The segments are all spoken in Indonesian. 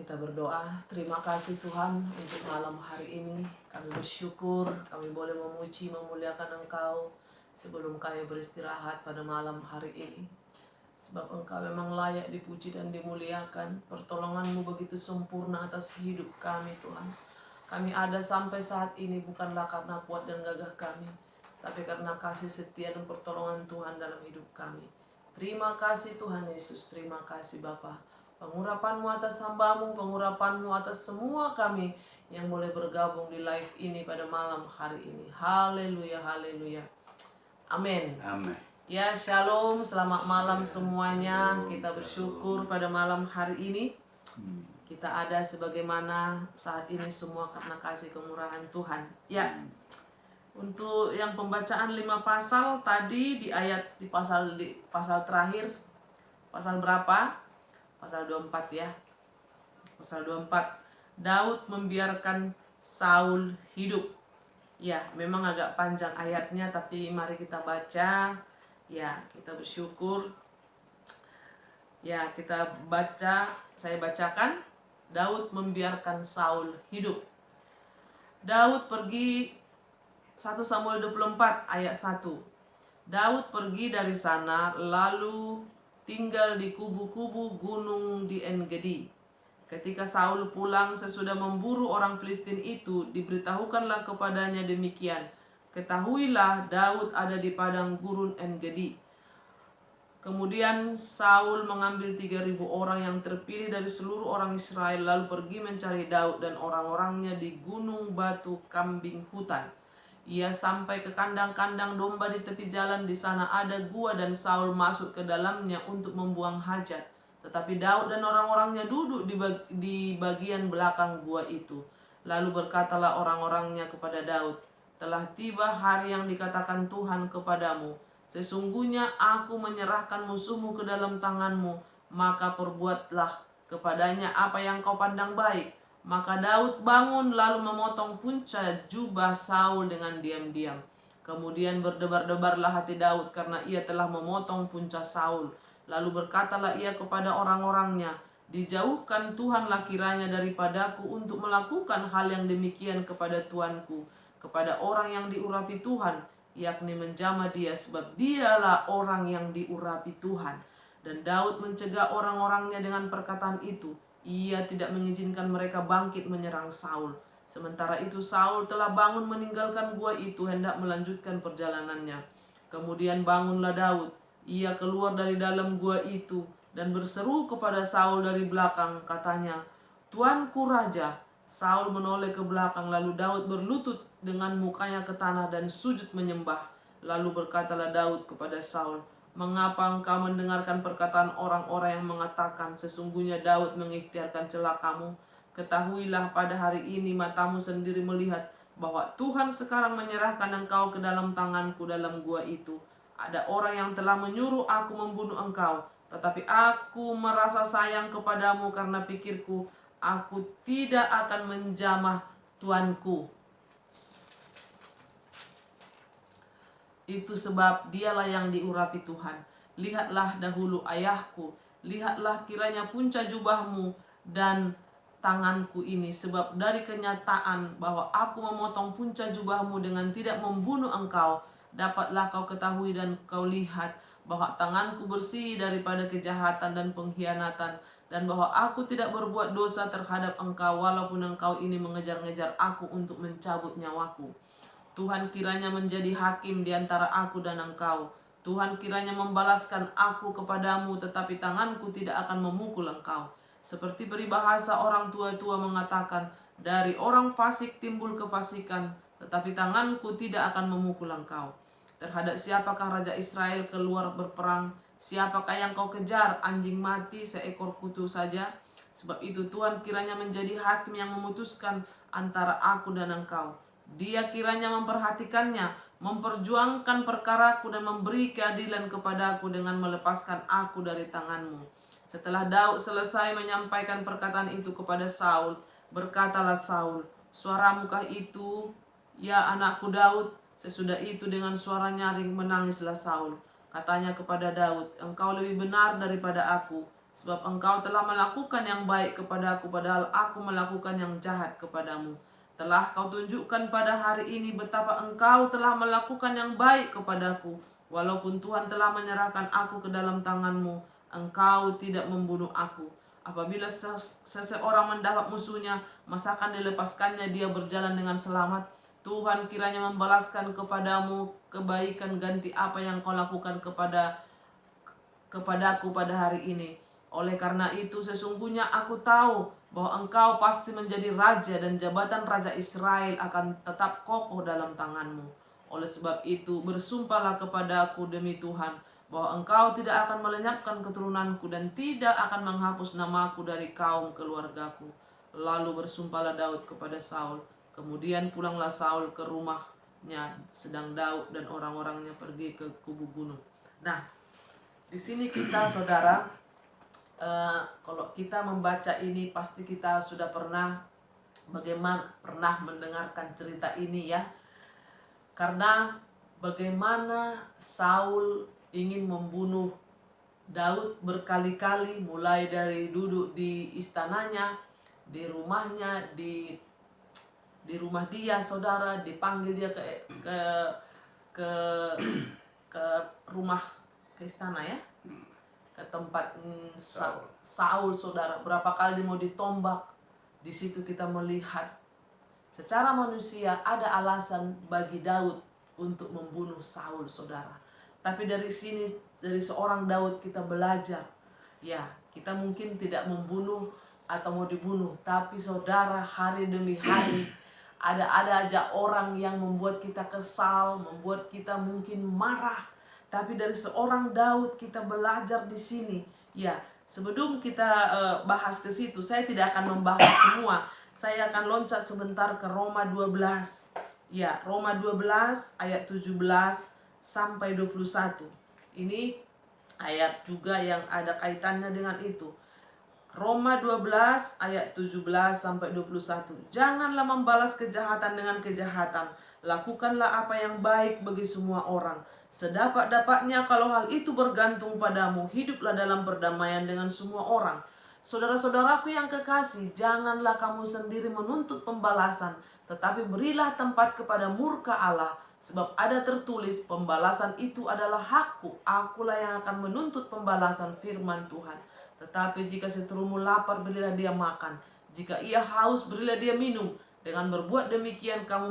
Kita berdoa, terima kasih Tuhan untuk malam hari ini. Kami bersyukur, kami boleh memuji, memuliakan Engkau sebelum kami beristirahat pada malam hari ini. Sebab Engkau memang layak dipuji dan dimuliakan. Pertolongan-Mu begitu sempurna atas hidup kami Tuhan. Kami ada sampai saat ini bukanlah karena kuat dan gagah kami, tapi karena kasih setia dan pertolongan Tuhan dalam hidup kami. Terima kasih Tuhan Yesus, terima kasih Bapa. Pengurapan-Mu atas hamba-Mu, pengurapan-Mu atas semua kami yang boleh bergabung di live ini pada malam hari ini. Haleluya, haleluya. Amin. Amin. Ya, shalom, selamat malam semuanya. Kita bersyukur pada malam hari ini. Kita ada sebagaimana saat ini semua karena kasih kemurahan Tuhan. Ya, untuk yang pembacaan 5 pasal tadi di pasal terakhir, pasal berapa? Pasal 24 ya. Pasal 24. Daud membiarkan Saul hidup. Ya, memang agak panjang ayatnya, tapi mari kita baca. Ya, kita bersyukur. Ya, kita baca, saya bacakan. Daud membiarkan Saul hidup. Daud pergi, 1 Samuel 24 ayat 1. Daud pergi dari sana lalu tinggal di kubu-kubu gunung di En-gedi. Ketika Saul pulang sesudah memburu orang Filistin itu, diberitahukanlah kepadanya demikian. Ketahuilah Daud ada di padang gurun En-gedi. Kemudian Saul mengambil 3.000 orang yang terpilih dari seluruh orang Israel lalu pergi mencari Daud dan orang-orangnya di gunung batu kambing hutan. Ia sampai ke kandang-kandang domba di tepi jalan, di sana ada gua dan Saul masuk ke dalamnya untuk membuang hajat. Tetapi Daud dan orang-orangnya duduk di bagian belakang gua itu. Lalu berkatalah orang-orangnya kepada Daud, telah tiba hari yang dikatakan Tuhan kepadamu. Sesungguhnya aku menyerahkan musuhmu ke dalam tanganmu, maka perbuatlah kepadanya apa yang kau pandang baik. Maka Daud bangun lalu memotong punca jubah Saul dengan diam-diam. Kemudian berdebar-debarlah hati Daud karena ia telah memotong punca Saul. Lalu berkatalah ia kepada orang-orangnya, dijauhkan Tuhanlah kiranya daripadaku untuk melakukan hal yang demikian kepada tuanku, kepada orang yang diurapi Tuhan, yakni menjamah dia, sebab dialah orang yang diurapi Tuhan. Dan Daud mencegah orang-orangnya dengan perkataan itu. Ia tidak mengizinkan mereka bangkit menyerang Saul. Sementara itu Saul telah bangun meninggalkan gua itu hendak melanjutkan perjalanannya. Kemudian bangunlah Daud. Ia keluar dari dalam gua itu dan berseru kepada Saul dari belakang, katanya, "Tuanku Raja." Saul menoleh ke belakang, lalu Daud berlutut dengan mukanya ke tanah dan sujud menyembah. Lalu berkatalah Daud kepada Saul, "Mengapa engkau mendengarkan perkataan orang-orang yang mengatakan, sesungguhnya Daud mengikhtiarkan celah kamu? Ketahuilah pada hari ini matamu sendiri melihat bahwa Tuhan sekarang menyerahkan engkau ke dalam tanganku dalam gua itu. Ada orang yang telah menyuruh aku membunuh engkau, tetapi aku merasa sayang kepadamu karena pikirku, aku tidak akan menjamah tuanku. Itu sebab dialah yang diurapi Tuhan. Lihatlah dahulu ayahku, lihatlah kiranya punca jubahmu dan tanganku ini. Sebab dari kenyataan bahwa aku memotong punca jubahmu dengan tidak membunuh engkau, dapatlah kau ketahui dan kau lihat bahwa tanganku bersih daripada kejahatan dan pengkhianatan, dan bahwa aku tidak berbuat dosa terhadap engkau, walaupun engkau ini mengejar-ngejar aku untuk mencabut nyawaku. Tuhan kiranya menjadi hakim di antara aku dan engkau. Tuhan kiranya membalaskan aku kepadamu, tetapi tanganku tidak akan memukul engkau. Seperti peribahasa orang tua-tua mengatakan, dari orang fasik timbul kefasikan, tetapi tanganku tidak akan memukul engkau. Terhadap siapakah Raja Israel keluar berperang? Siapakah yang kau kejar? Anjing mati seekor kutu saja. Sebab itu Tuhan kiranya menjadi hakim yang memutuskan antara aku dan engkau. Dia kiranya memperhatikannya, memperjuangkan perkaraku dan memberi keadilan kepadaku dengan melepaskan aku dari tanganmu. Setelah Daud selesai menyampaikan perkataan itu kepada Saul, berkatalah Saul, "Suaramukah itu, ya anakku Daud?" Sesudah itu dengan suara nyaring menangislah Saul. Katanya kepada Daud, "Engkau lebih benar daripada aku. Sebab engkau telah melakukan yang baik kepadaku, padahal aku melakukan yang jahat kepadamu. Telah kau tunjukkan pada hari ini betapa engkau telah melakukan yang baik kepadaku. Walaupun Tuhan telah menyerahkan aku ke dalam tanganmu, engkau tidak membunuh aku. Apabila seseorang mendapat musuhnya, masakan dilepaskannya dia berjalan dengan selamat. Tuhan kiranya membalaskan kepadamu kebaikan ganti apa yang kau lakukan kepadaku pada hari ini. Oleh karena itu sesungguhnya aku tahu bahwa engkau pasti menjadi raja dan jabatan raja Israel akan tetap kokoh dalam tanganmu. Oleh sebab itu bersumpahlah kepadaku demi Tuhan bahwa engkau tidak akan melenyapkan keturunanku dan tidak akan menghapus namaku dari kaum keluargaku. Lalu bersumpahlah Daud kepada Saul. Kemudian pulanglah Saul ke rumahnya, sedang Daud dan orang-orangnya pergi ke kubu gunung. Nah, di sini kita saudara, kalau kita membaca ini pasti kita sudah pernah mendengarkan cerita ini ya. Karena bagaimana Saul ingin membunuh Daud berkali-kali, mulai dari duduk di istananya, di rumahnya, di rumah dia saudara, dipanggil dia ke rumah, ke istana ya, ke tempat Saul saudara. Berapa kali dia mau ditombak. Di situ kita melihat secara manusia ada alasan bagi Daud untuk membunuh Saul saudara. Tapi dari sini, dari seorang Daud kita belajar, ya kita mungkin tidak membunuh atau mau dibunuh, tapi saudara hari demi hari ada aja orang yang membuat kita kesal, membuat kita mungkin marah. Tapi dari seorang Daud kita belajar di sini. Ya, sebelum kita bahas ke situ, saya tidak akan membahas semua. Saya akan loncat sebentar ke Roma 12. Ya, Roma 12 ayat 17 sampai 21. Ini ayat juga yang ada kaitannya dengan itu. Roma 12 ayat 17 sampai 21. Janganlah membalas kejahatan dengan kejahatan. Lakukanlah apa yang baik bagi semua orang. Sedapat-dapatnya kalau hal itu bergantung padamu, hiduplah dalam perdamaian dengan semua orang. Saudara-saudaraku yang kekasih, janganlah kamu sendiri menuntut pembalasan, tetapi berilah tempat kepada murka Allah. Sebab ada tertulis, pembalasan itu adalah hakku, akulah yang akan menuntut pembalasan, firman Tuhan. Tetapi jika seterumu lapar, berilah dia makan. Jika ia haus, berilah dia minum. Dengan berbuat demikian, kamu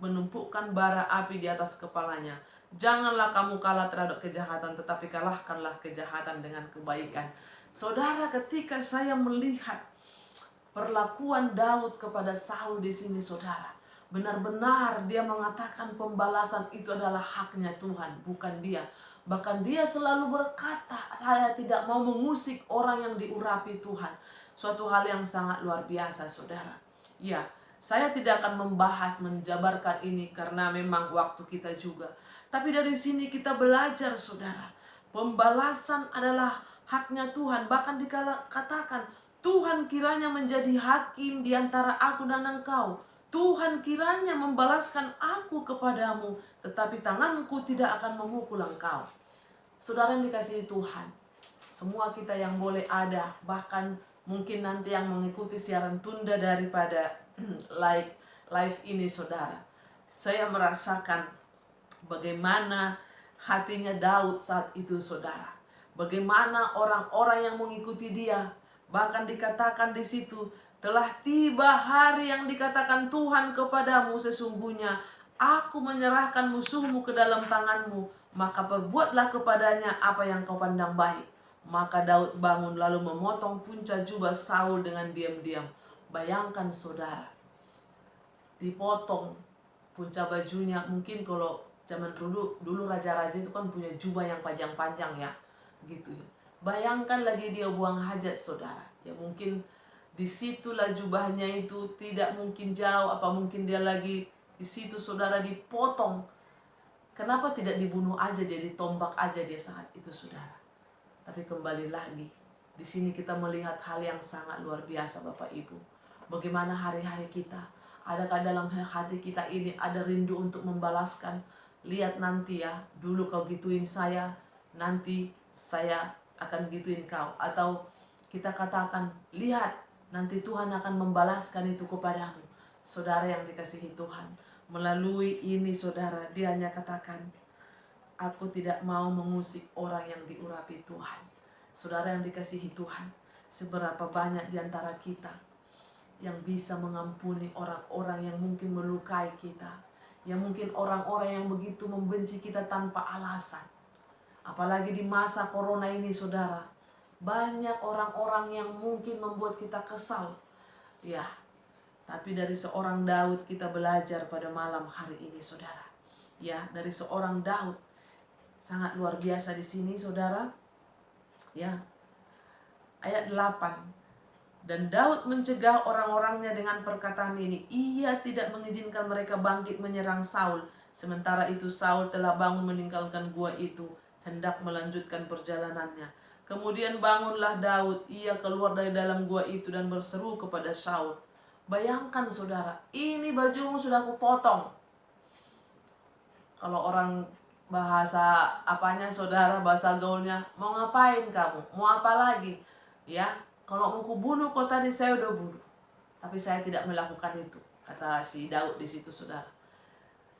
menumpukkan bara api di atas kepalanya. Janganlah kamu kalah terhadap kejahatan, tetapi kalahkanlah kejahatan dengan kebaikan. Saudara, ketika saya melihat perlakuan Daud kepada Saul di sini, saudara, benar-benar dia mengatakan pembalasan itu adalah haknya Tuhan, bukan dia. Bahkan dia selalu berkata, saya tidak mau mengusik orang yang diurapi Tuhan. Suatu hal yang sangat luar biasa saudara. Ya, saya tidak akan membahas, menjabarkan ini karena memang waktu kita juga. Tapi dari sini kita belajar saudara, pembalasan adalah haknya Tuhan. Bahkan dikatakan, Tuhan kiranya menjadi hakim di antara aku dan engkau. Tuhan kiranya membalaskan aku kepadamu, tetapi tanganku tidak akan memukul engkau. Saudara yang dikasihi Tuhan, semua kita yang boleh ada, bahkan mungkin nanti yang mengikuti siaran tunda daripada live ini saudara, saya merasakan bagaimana hatinya Daud saat itu saudara. Bagaimana orang-orang yang mengikuti dia, bahkan dikatakan di situ, telah tiba hari yang dikatakan Tuhan kepadamu, sesungguhnya aku menyerahkan musuhmu ke dalam tanganmu, maka perbuatlah kepadanya apa yang kau pandang baik. Maka Daud bangun lalu memotong punca jubah Saul dengan diam-diam. Bayangkan saudara, dipotong punca bajunya. Mungkin kalau zaman dulu raja-raja itu kan punya jubah yang panjang-panjang ya, gitu. Bayangkan lagi dia buang hajat saudara, ya mungkin disitulah jubahnya itu tidak mungkin jauh, apa mungkin dia lagi di situ saudara dipotong. Kenapa tidak dibunuh aja dia, ditombak aja dia saat itu saudara. Tapi kembali lagi, di sini kita melihat hal yang sangat luar biasa Bapak Ibu. Bagaimana hari-hari kita, adakah dalam hati kita ini ada rindu untuk membalaskan? Lihat nanti ya, dulu kau gituin saya, nanti saya akan gituin kau. Atau kita katakan, lihat nanti Tuhan akan membalaskan itu kepadamu. Saudara yang dikasihi Tuhan, melalui ini saudara, dia hanya katakan, aku tidak mau mengusik orang yang diurapi Tuhan. Saudara yang dikasihi Tuhan, seberapa banyak di antara kita yang bisa mengampuni orang-orang yang mungkin melukai kita, yang mungkin orang-orang yang begitu membenci kita tanpa alasan. Apalagi di masa corona ini saudara, banyak orang-orang yang mungkin membuat kita kesal. Ya, tapi dari seorang Daud kita belajar pada malam hari ini saudara. Ya, dari seorang Daud sangat luar biasa di sini saudara. Ya, ayat 8. Dan Daud mencegah orang-orangnya dengan perkataan ini. Ia tidak mengizinkan mereka bangkit menyerang Saul. Sementara itu Saul telah bangun meninggalkan gua itu, hendak melanjutkan perjalanannya. Kemudian bangunlah Daud, ia keluar dari dalam gua itu dan berseru kepada Saul. Bayangkan saudara, ini bajumu sudah kupotong. Kalau orang bahasa apanya saudara, bahasa gaulnya, mau ngapain kamu? Mau apa lagi? Ya, kalau mau kubunuh kau tadi saya udah bunuh. Tapi saya tidak melakukan itu, kata si Daud di situ saudara.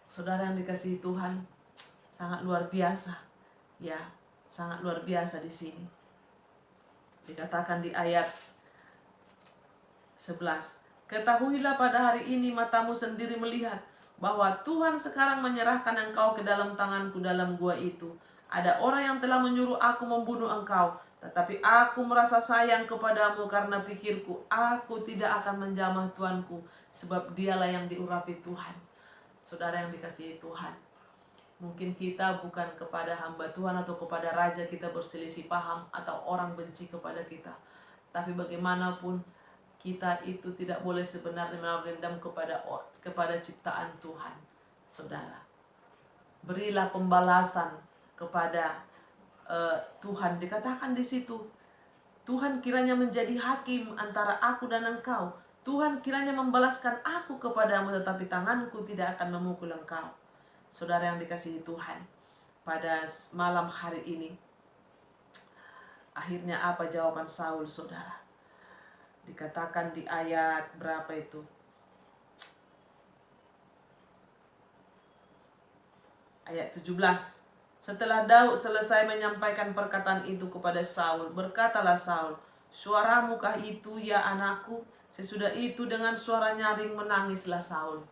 Saudara yang dikasihi Tuhan, sangat luar biasa. Ya, sangat luar biasa di sini. Dikatakan di ayat 11. Ketahuilah pada hari ini matamu sendiri melihat bahwa Tuhan sekarang menyerahkan engkau ke dalam tanganku dalam gua itu. Ada orang yang telah menyuruh aku membunuh engkau, tetapi aku merasa sayang kepadamu karena pikirku, aku tidak akan menjamah Tuanku, sebab dialah yang diurapi Tuhan. Saudara yang dikasihi Tuhan, mungkin kita bukan kepada hamba Tuhan atau kepada raja kita berselisih paham atau orang benci kepada kita. Tapi bagaimanapun kita itu tidak boleh sebenarnya menaruh dendam kepada ciptaan Tuhan. Saudara, berilah pembalasan kepada Tuhan. Dikatakan di situ, Tuhan kiranya menjadi hakim antara aku dan engkau. Tuhan kiranya membalaskan aku kepadamu, tetapi tanganku tidak akan memukul engkau. Saudara yang dikasihi Tuhan, pada malam hari ini, akhirnya apa jawaban Saul saudara? Dikatakan di ayat berapa itu? Ayat 17. Setelah Daud selesai menyampaikan perkataan itu kepada Saul, berkatalah Saul, suaramukah itu ya anakku? Sesudah itu dengan suara nyaring menangislah Saul.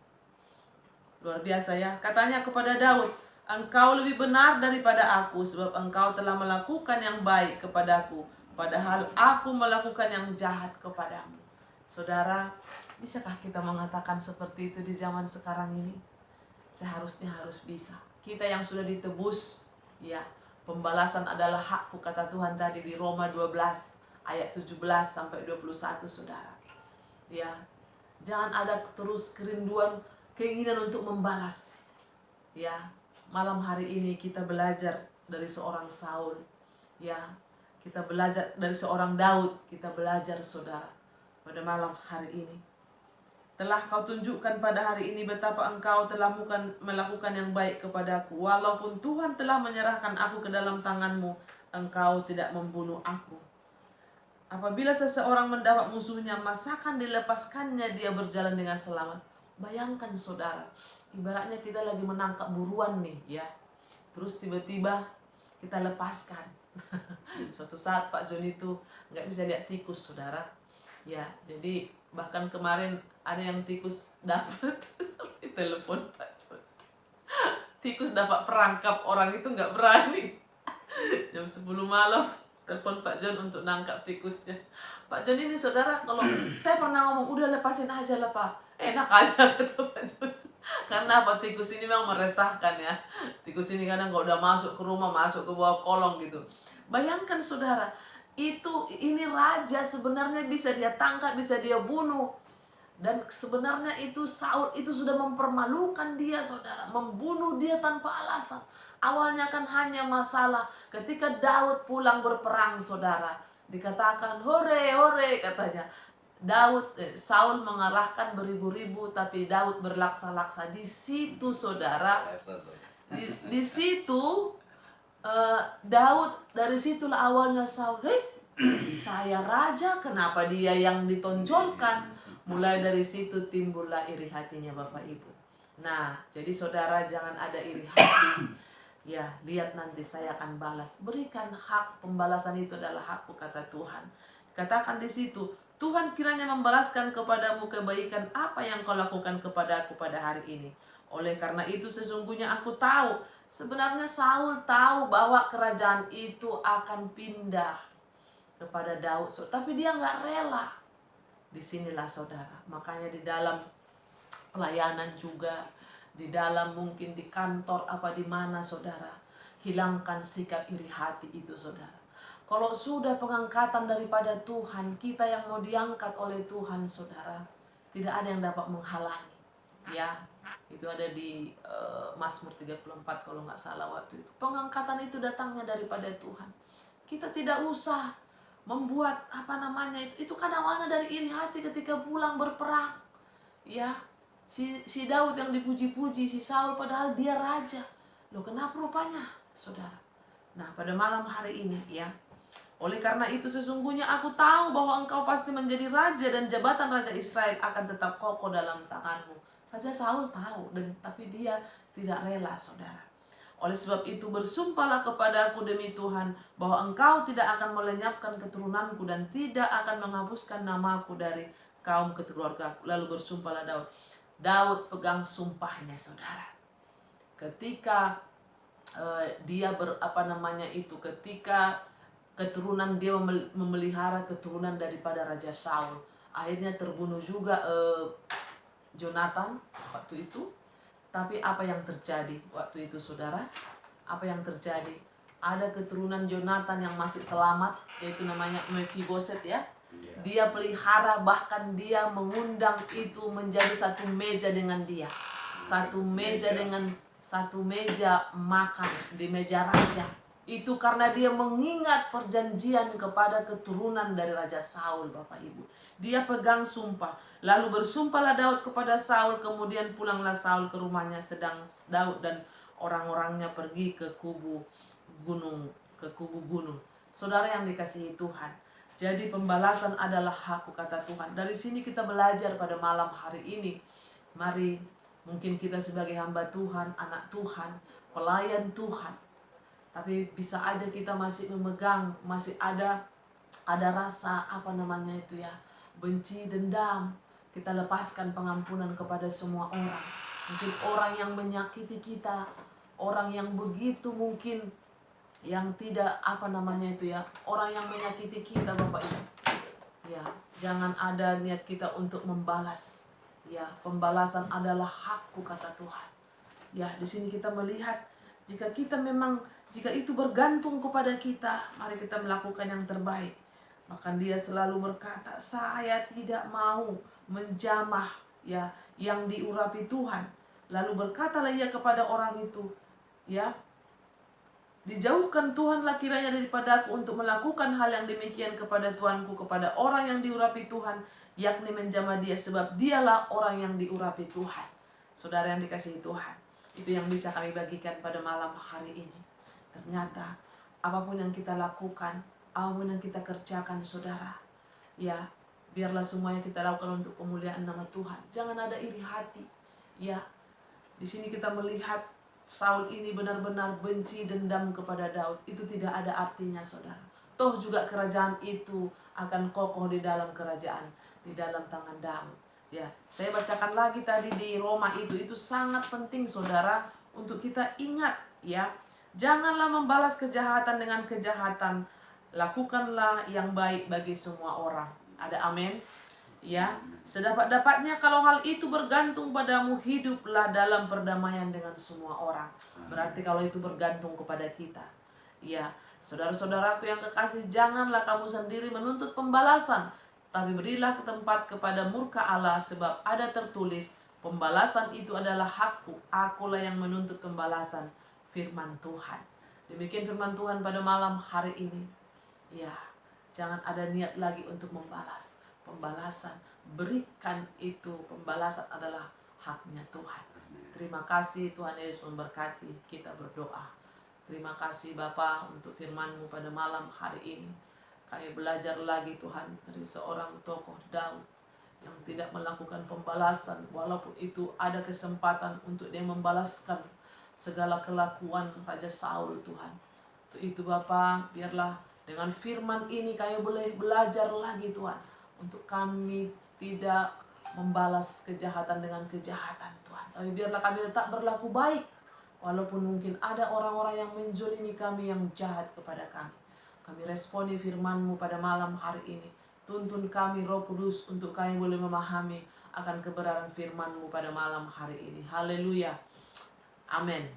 Luar biasa ya. Katanya kepada Daud, engkau lebih benar daripada aku, sebab engkau telah melakukan yang baik kepadaku, padahal aku melakukan yang jahat kepadamu. Saudara, bisakah kita mengatakan seperti itu di zaman sekarang ini? Seharusnya harus bisa. Kita yang sudah ditebus, ya, pembalasan adalah hakku, kata Tuhan tadi di Roma 12 ayat 17 sampai 21 saudara. Ya, jangan ada terus kerinduan, keinginan untuk membalas. Ya, malam hari ini kita belajar dari seorang Saul. Ya, kita belajar dari seorang Daud. Kita belajar saudara pada malam hari ini. Telah kau tunjukkan pada hari ini betapa engkau telah melakukan yang baik kepadaku. Walaupun Tuhan telah menyerahkan aku ke dalam tanganmu, engkau tidak membunuh aku. Apabila seseorang mendapat musuhnya, masakan dilepaskannya dia berjalan dengan selamat. Bayangkan saudara, ibaratnya kita lagi menangkap buruan nih ya. Terus tiba-tiba kita lepaskan. Suatu saat Pak John itu nggak bisa lihat tikus saudara. Ya, jadi bahkan kemarin ada yang tikus dapat telepon Pak John. Tikus dapat perangkap, orang itu nggak berani. Jam 10 malam telepon Pak John untuk nangkap tikusnya. Pak John ini saudara, kalau saya pernah ngomong udah lepasin aja lah Pak, enak aja kata Pak John. Karena apa, tikus ini memang meresahkan ya. Tikus ini kadang kalau udah masuk ke rumah, masuk ke bawah kolong gitu. Bayangkan saudara, ini raja sebenarnya bisa dia tangkap, bisa dia bunuh. Dan sebenarnya itu Saul itu sudah mempermalukan dia saudara, membunuh dia tanpa alasan. Awalnya kan hanya masalah ketika Daud pulang berperang saudara. Dikatakan hore hore katanya. Saul mengalahkan beribu-ribu tapi Daud berlaksa-laksa. Di situ saudara, di situ Daud dari situlah awalnya Saul, saya raja, kenapa dia yang ditonjolkan? Mulai dari situ timbullah iri hatinya Bapak Ibu. Nah, jadi saudara jangan ada iri hati. Ya, lihat nanti saya akan balas. Berikan hak, pembalasan itu adalah hakku kata Tuhan. Katakan di situ, Tuhan kiranya membalaskan kepadamu kebaikan apa yang kau lakukan kepada aku pada hari ini. Oleh karena itu sesungguhnya aku tahu, sebenarnya Saul tahu bahwa kerajaan itu akan pindah kepada Daud, tapi dia nggak rela. Disinilah saudara, makanya di dalam pelayanan juga, di dalam mungkin di kantor apa di mana saudara, hilangkan sikap iri hati itu saudara. Kalau sudah pengangkatan daripada Tuhan, kita yang mau diangkat oleh Tuhan saudara, tidak ada yang dapat menghalangi. Ya, itu ada di Mazmur 34 kalau nggak salah waktu itu. Pengangkatan itu datangnya daripada Tuhan. Kita tidak usah membuat apa namanya itu kan awalnya dari iri hati ketika pulang berperang. Ya, si Daud yang dipuji-puji, si Saul padahal dia raja. Loh kenapa rupanya, saudara? Nah, pada malam hari ini ya, oleh karena itu sesungguhnya aku tahu bahwa engkau pasti menjadi raja dan jabatan raja Israel akan tetap kokoh dalam tanganmu. Raja Saul tahu, tapi dia tidak rela, saudara. Oleh sebab itu bersumpahlah kepadaku demi Tuhan bahwa engkau tidak akan melenyapkan keturunanku dan tidak akan menghapuskan namaku dari kaum keluargaku. Lalu bersumpahlah Daud. Daud pegang sumpahnya, saudara. Ketika ketika keturunan dia memelihara keturunan daripada Raja Saul, akhirnya terbunuh juga Jonathan waktu itu. Tapi apa yang terjadi waktu itu saudara? Apa yang terjadi? Ada keturunan Jonathan yang masih selamat, yaitu namanya Mephiboset ya. Dia pelihara, bahkan dia mengundang itu menjadi satu meja dengan dia. Satu meja makan di meja raja. Itu karena dia mengingat perjanjian kepada keturunan dari Raja Saul, Bapak Ibu. Dia pegang sumpah. Lalu bersumpahlah Daud kepada Saul, kemudian pulanglah Saul ke rumahnya, sedang Daud dan orang-orangnya pergi ke kubu gunung. Saudara yang dikasihi Tuhan, jadi pembalasan adalah hakku kata Tuhan. Dari sini kita belajar pada malam hari ini. Mari, mungkin kita sebagai hamba Tuhan, anak Tuhan, pelayan Tuhan, tapi bisa aja kita masih memegang, masih ada rasa benci, dendam. Kita lepaskan pengampunan kepada semua orang. Mungkin orang yang menyakiti kita, orang yang begitu mungkin yang tidak orang yang menyakiti kita, Bapak Ibu. Ya, jangan ada niat kita untuk membalas. Ya, pembalasan adalah hakku kata Tuhan. Ya, di sini kita melihat jika itu bergantung kepada kita, mari kita melakukan yang terbaik. Maka dia selalu berkata, saya tidak mau menjamah ya yang diurapi Tuhan. Lalu berkatalah ia kepada orang itu, ya, dijauhkan Tuhanlah kiranya daripada aku untuk melakukan hal yang demikian kepada Tuanku, kepada orang yang diurapi Tuhan, yakni menjamah dia, sebab dialah orang yang diurapi Tuhan. Saudara yang dikasihi Tuhan, itu yang bisa kami bagikan pada malam hari ini. Ternyata apapun yang kita lakukan, apapun yang kita kerjakan saudara, ya, biarlah semuanya kita lakukan untuk kemuliaan nama Tuhan. Jangan ada iri hati. Ya, di sini kita melihat Saul ini benar-benar benci, dendam kepada Daud. Itu tidak ada artinya saudara. Toh juga kerajaan itu akan kokoh di dalam kerajaan, di dalam tangan Daud. Ya, saya bacakan lagi tadi di Roma itu sangat penting saudara untuk kita ingat ya. Janganlah membalas kejahatan dengan kejahatan. Lakukanlah yang baik bagi semua orang. Ada amin? Ya, sedapat-dapatnya kalau hal itu bergantung padamu, hiduplah dalam perdamaian dengan semua orang. Berarti kalau itu bergantung kepada kita. Ya, saudara-saudaraku yang kekasih, janganlah kamu sendiri menuntut pembalasan, tapi berilah tempat kepada murka Allah, sebab ada tertulis, pembalasan itu adalah hakku, akulah yang menuntut pembalasan. Firman Tuhan. Demikian firman Tuhan pada malam hari ini. Ya, jangan ada niat lagi untuk membalas. Pembalasan, berikan itu, pembalasan adalah haknya Tuhan. Terima kasih, Tuhan Yesus memberkati. Kita berdoa. Terima kasih Bapa untuk firman-Mu pada malam hari ini. Kami belajar lagi Tuhan dari seorang tokoh Daud yang tidak melakukan pembalasan, walaupun itu ada kesempatan untuk dia membalaskan segala kelakuan Raja Saul Tuhan. Untuk itu Bapa, biarlah dengan firman ini kami boleh belajar lagi Tuhan, untuk kami tidak membalas kejahatan dengan kejahatan Tuhan, tapi biarlah kami tetap berlaku baik walaupun mungkin ada orang-orang yang menzolimi kami, yang jahat kepada kami. Kami responi firman-Mu pada malam hari ini. Tuntun kami Roh Kudus untuk kami boleh memahami akan kebenaran firman-Mu pada malam hari ini. Haleluya. Amin.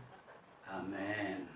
Amin.